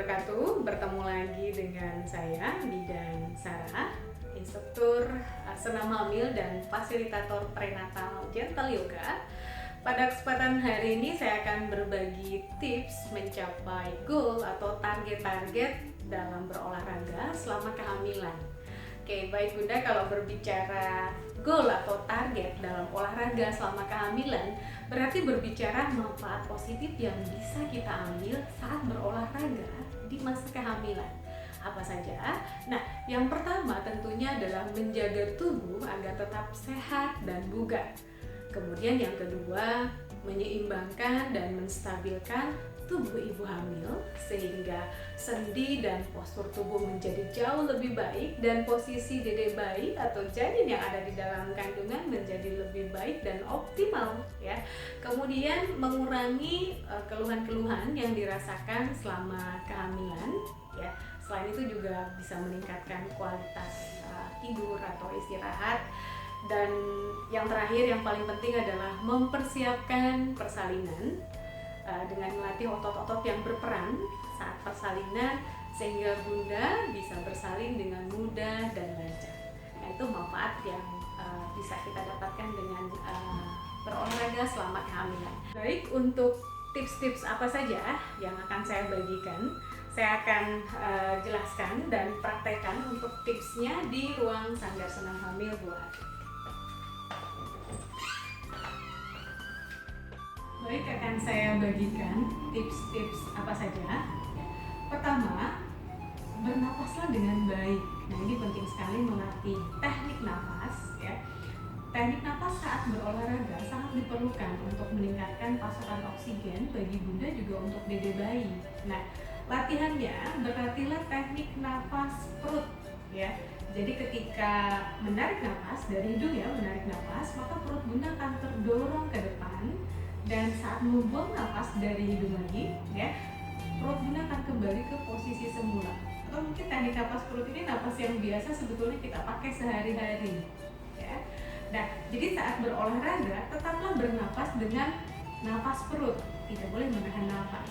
wabarakatuh. Bertemu lagi dengan saya, Bidan Sarah, instruktur senam hamil dan fasilitator prenatal gentle yoga. Pada kesempatan hari ini saya akan berbagi tips mencapai goal atau target-target dalam berolahraga selama kehamilan. Oke, baik Bunda, kalau berbicara goal atau target dalam olahraga selama kehamilan, berarti berbicara manfaat positif yang bisa kita ambil saat berolahraga di masa kehamilan. Apa saja? Nah, yang pertama tentunya adalah menjaga tubuh agar tetap sehat dan bugar. Kemudian yang kedua, menyeimbangkan dan menstabilkan tubuh ibu hamil sehingga sendi dan postur tubuh menjadi jauh lebih baik dan posisi dede bayi atau janin yang ada di dalam kandungan menjadi lebih baik dan optimal ya. Kemudian mengurangi keluhan-keluhan yang dirasakan selama kehamilan ya. Selain itu juga bisa meningkatkan kualitas tidur atau istirahat. Dan yang terakhir yang paling penting adalah mempersiapkan persalinan dengan melatih otot-otot yang berperan saat persalinan sehingga Bunda bisa bersalin dengan mudah dan lancar. Nah, itu manfaat yang bisa kita dapatkan dengan berolahraga selama kehamilan. Baik, untuk tips-tips apa saja yang akan saya bagikan, saya akan jelaskan dan praktekkan untuk tipsnya di ruang sanggar senam hamil buat. Baik, akan saya bagikan tips-tips apa saja. Pertama, bernapaslah dengan baik. Nah, ini penting sekali melatih teknik nafas ya. Teknik nafas saat berolahraga sangat diperlukan untuk meningkatkan pasokan oksigen bagi Bunda juga untuk dede bayi. Nah, latihannya berlatihlah teknik nafas perut ya. Jadi ketika menarik nafas dari hidung ya, menarik nafas, maka perut Bunda akan terdorong ke depan. Dan saat membuang nafas dari hidung lagi, ya, perut Bunda akan kembali ke posisi semula. Atau mungkin teknik nafas perut ini nafas yang biasa sebetulnya kita pakai sehari-hari. Ya. Nah, jadi saat berolahraga tetaplah bernafas dengan nafas perut, tidak boleh menahan nafas.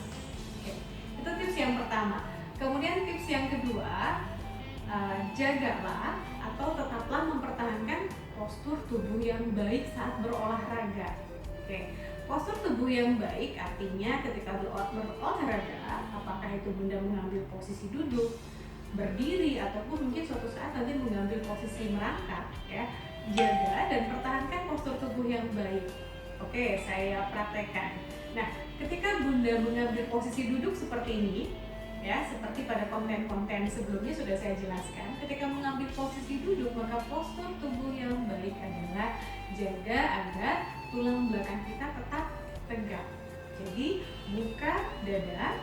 Oke. Itu tips yang pertama. Kemudian tips yang kedua, jagalah atau tetaplah mempertahankan postur tubuh yang baik saat berolahraga. Oke. Postur tubuh yang baik artinya ketika berolahraga, apakah itu Bunda mengambil posisi duduk, berdiri, ataupun mungkin suatu saat nanti mengambil posisi merangkak ya, jaga dan pertahankan postur tubuh yang baik. Oke, saya praktekkan. Nah, ketika Bunda mengambil posisi duduk seperti ini ya, seperti pada konten-konten sebelumnya sudah saya jelaskan, ketika mengambil posisi duduk maka postur tubuh yang baik adalah jaga agar tulang belakang kita tetap tegak. Jadi buka dada,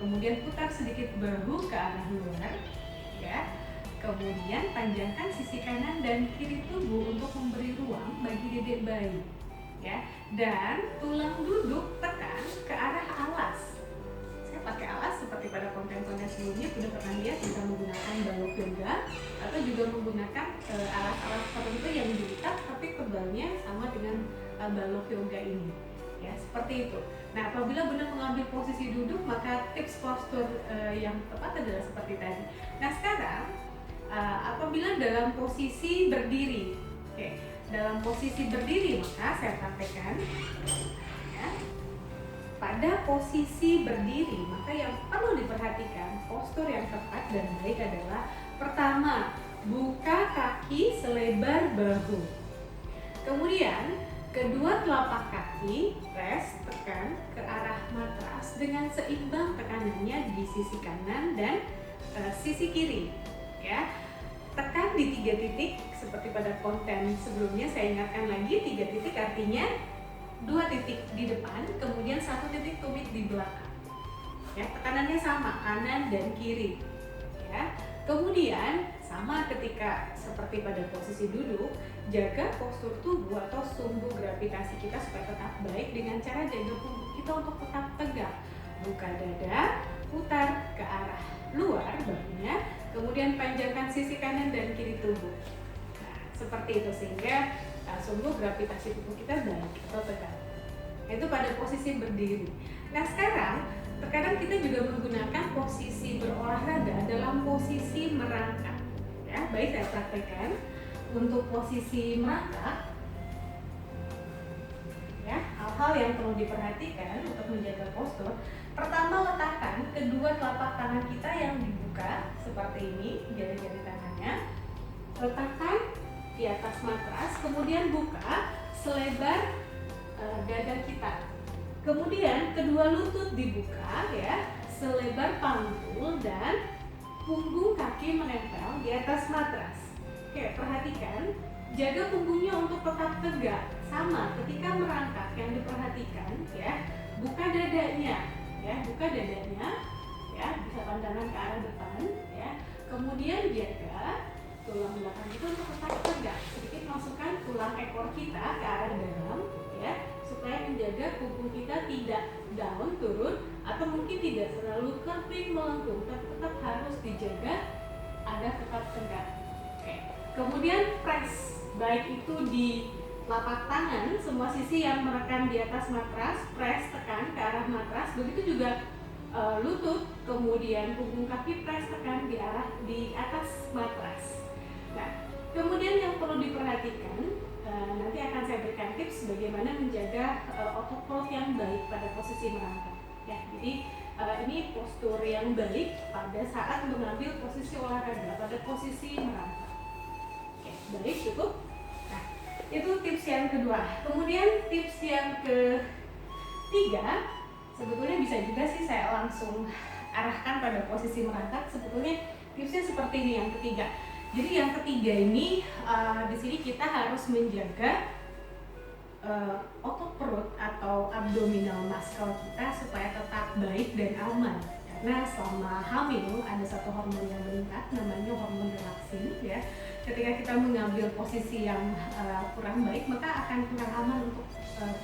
kemudian putar sedikit bahu ke arah luar ya. Kemudian panjangkan sisi kanan dan kiri tubuh untuk memberi ruang bagi dedek bayi ya. Dan tulang duduk tekan ke arah alas. Saya pakai alas seperti pada konten-konten sebelumnya sudah pernah lihat, bisa menggunakan balok yoga atau juga menggunakan alas-alas tertentu yang diikat tapi tebalnya sama dengan balok yoga ini ya, seperti itu. Nah, apabila Bunda mengambil posisi duduk maka tips postur yang tepat adalah seperti tadi. Nah, sekarang apabila dalam posisi berdiri, oke, dalam posisi berdiri maka saya praktekkan ya. Pada posisi berdiri, maka yang perlu diperhatikan postur yang tepat dan baik adalah pertama, buka kaki selebar bahu. Kemudian, kedua telapak kaki rest tekan ke arah matras dengan seimbang tekanannya di sisi kanan dan sisi kiri. Ya, tekan di 3 titik seperti pada konten sebelumnya. Saya ingatkan lagi, 3 titik artinya 2 titik di depan, kemudian 1 titik tumit di belakang. Ya, tekanannya sama kanan dan kiri. Ya. Kemudian sama ketika seperti pada posisi duduk, jaga postur tubuh atau sumbu gravitasi kita supaya tetap baik dengan cara jaga tubuh kita untuk tetap tegak. Buka dada, putar ke arah luar bahunya, kemudian panjangkan sisi kanan dan kiri tubuh. Nah, seperti itu sehingga sumbu gravitasi tubuh kita baik atau tegak. Itu pada posisi berdiri. Nah, sekarang Terkadang kita juga menggunakan posisi berolahraga dalam posisi merangkak. Ya, baik saya praktekkan untuk posisi merangkak. Ya, hal-hal yang perlu diperhatikan untuk menjaga postur. Pertama, letakkan kedua telapak tangan kita yang dibuka seperti ini, jari-jari tangannya. Letakkan di atas matras, kemudian buka selebar dada kita. Kemudian kedua lutut dibuka ya, selebar panggul dan punggung kaki menempel di atas matras. Oke, perhatikan, jaga punggungnya untuk tetap tegak. Sama ketika merangkak yang diperhatikan ya, buka dadanya ya, buka dadanya ya, bisa pandangan ke arah depan ya. Kemudian jaga tulang belakang itu untuk tetap tegak. Sedikit masukkan tulang ekor kita ke arah dalam ya, supaya menjaga punggung kita tidak down turun atau mungkin tidak terlalu curving melengkung, tapi tetap harus dijaga agar tetap tegak. Oke. Kemudian press, baik itu di telapak tangan semua sisi yang menekan di atas matras, press tekan ke arah matras, begitu juga lutut, kemudian punggung kaki press tekan di atas matras. Nah, kemudian yang perlu diperhatikan, nanti akan saya berikan tips bagaimana menjaga otot perut yang baik pada posisi merangkak. Ya, jadi ini postur yang baik pada saat mengambil posisi olahraga pada posisi merangkak. Oke, baik, cukup. Nah, itu tips yang kedua. Kemudian tips yang ketiga, sebetulnya bisa juga sih saya langsung arahkan pada posisi merangkak. Sebetulnya tipsnya seperti ini yang ketiga. Jadi yang ketiga ini di sini kita harus menjaga otot perut atau abdominal muscle kita supaya tetap baik dan aman. Karena selama hamil ada satu hormon yang meningkat, namanya hormon relaksin ya. Ketika kita mengambil posisi yang kurang baik, maka akan kurang aman untuk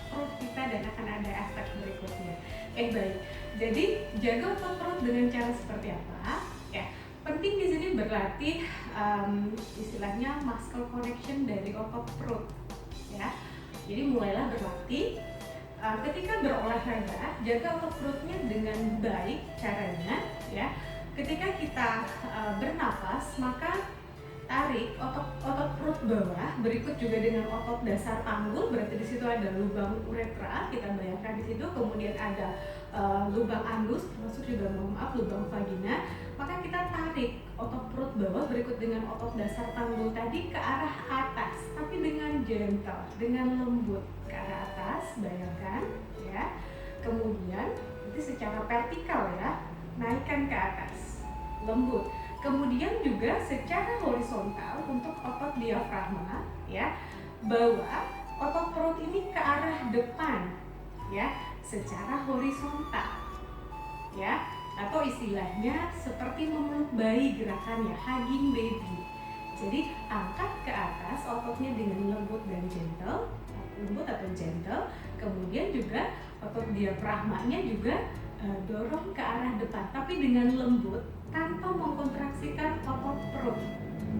perut kita dan akan ada efek berikutnya. Baik. Jadi jaga otot perut dengan cara seperti apa? Ya, penting di sini berlatih istilahnya muscle connection dari otot perut. Ya, jadi mulailah berlatih. Ketika berolahraga, jaga otot perutnya dengan baik caranya. Ya, ketika kita bernafas, maka tarik otot perut bawah, berikut juga dengan otot dasar panggul, berarti di situ ada lubang uretra, kita bayangkan di situ, kemudian ada lubang anus, termasuk juga lubang vagina, maka kita tarik otot perut bawah berikut dengan otot dasar panggul tadi ke arah atas, tapi dengan gentle, dengan lembut ke arah atas, bayangkan ya. Kemudian itu secara vertikal ya, naikkan ke atas, lembut. Kemudian juga secara horizontal untuk otot diafragma ya, bawa otot perut ini ke arah depan ya, secara horizontal ya, atau istilahnya seperti memeluk bayi gerakannya, hugging baby. Jadi angkat ke atas ototnya dengan lembut dan gentle, lembut atau gentle. Kemudian juga otot diafragmanya juga dorong ke arah depan, tapi dengan lembut tanpa mengkontraksikan otot perut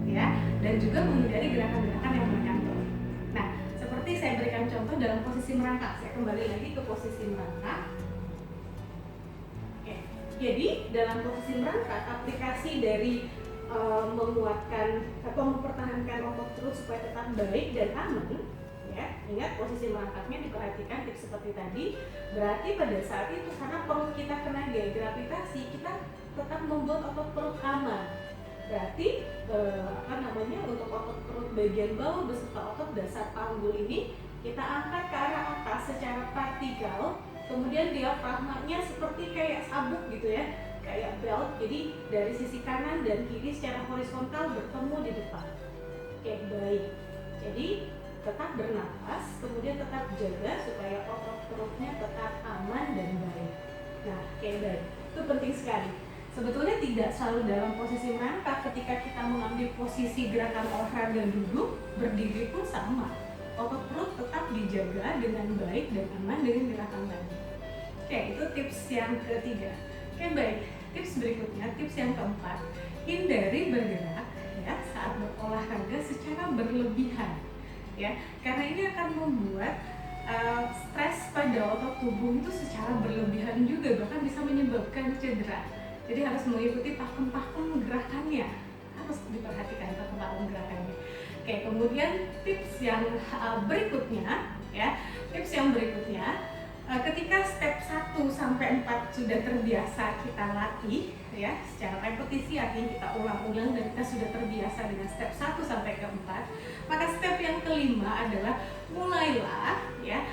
ya, dan juga menghindari gerakan-gerakan yang menekan perut. Nah, seperti saya berikan contoh dalam posisi merangkak, saya kembali lagi ke posisi merangkak. Oke, jadi dalam posisi merangkak, aplikasi dari menguatkan atau mempertahankan otot perut supaya tetap baik dan aman ya. Ingat posisi merangkaknya diperhatikan tips seperti tadi. Berarti pada saat itu karena perut kita kena gaya gravitasi, kita tetap membuat otot perut aman. Berarti untuk otot perut bagian bawah beserta otot dasar panggul ini kita angkat ke arah atas secara vertikal. Kemudian diafragmanya seperti kayak sabuk gitu ya, kayak belt. Jadi dari sisi kanan dan kiri secara horizontal bertemu di depan. Oke, baik. Jadi tetap bernafas, kemudian tetap jaga supaya otot perutnya tetap aman dan baik. Nah, baik. Itu penting sekali. Sebetulnya tidak selalu dalam posisi merangkak, ketika kita mengambil posisi gerakan olahraga duduk, berdiri pun sama. Otot perut tetap dijaga dengan baik dan aman dengan gerakan tadi. Itu tips yang ketiga. Baik. Tips berikutnya, tips yang keempat, hindari bergerak ya saat berolahraga secara berlebihan. Ya, karena ini akan membuat stres pada otot tubuh itu secara berlebihan juga bahkan bisa menyebabkan cedera. Jadi harus mengikuti pakem-pakem gerakannya, harus diperhatikan pakem-pakem gerakannya. Oke, kemudian tips yang berikutnya ya, ketika step 1 sampai 4 sudah terbiasa kita latih ya secara repetisi, artinya kita ulang-ulang dan kita sudah terbiasa dengan step 1 sampai ke 4, maka step yang kelima adalah mulailah ya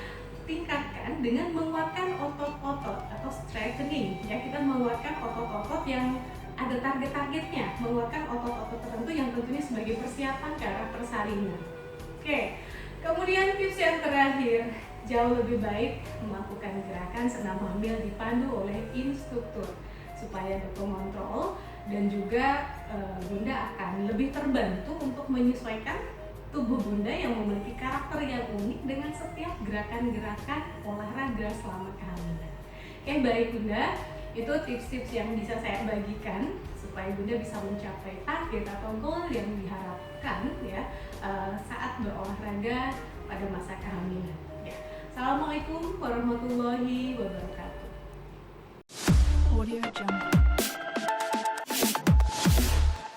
tingkatkan dengan menguatkan otot-otot atau strengthening ya, kita menguatkan otot-otot yang ada target-targetnya, menguatkan otot-otot tertentu yang tentunya sebagai persiapan ke arah persalinan. Oke, kemudian tips yang terakhir, jauh lebih baik melakukan gerakan senam hamil dipandu oleh instruktur supaya berkontrol dan juga Bunda akan lebih terbantu untuk menyesuaikan tubuh Bunda yang memiliki karakter yang unik dengan setiap gerakan-gerakan olahraga selama kehamilan. Oke, baik Bunda, itu tips-tips yang bisa saya bagikan supaya Bunda bisa mencapai target atau goal yang diharapkan ya saat berolahraga pada masa kehamilan. Ya. Assalamualaikum warahmatullahi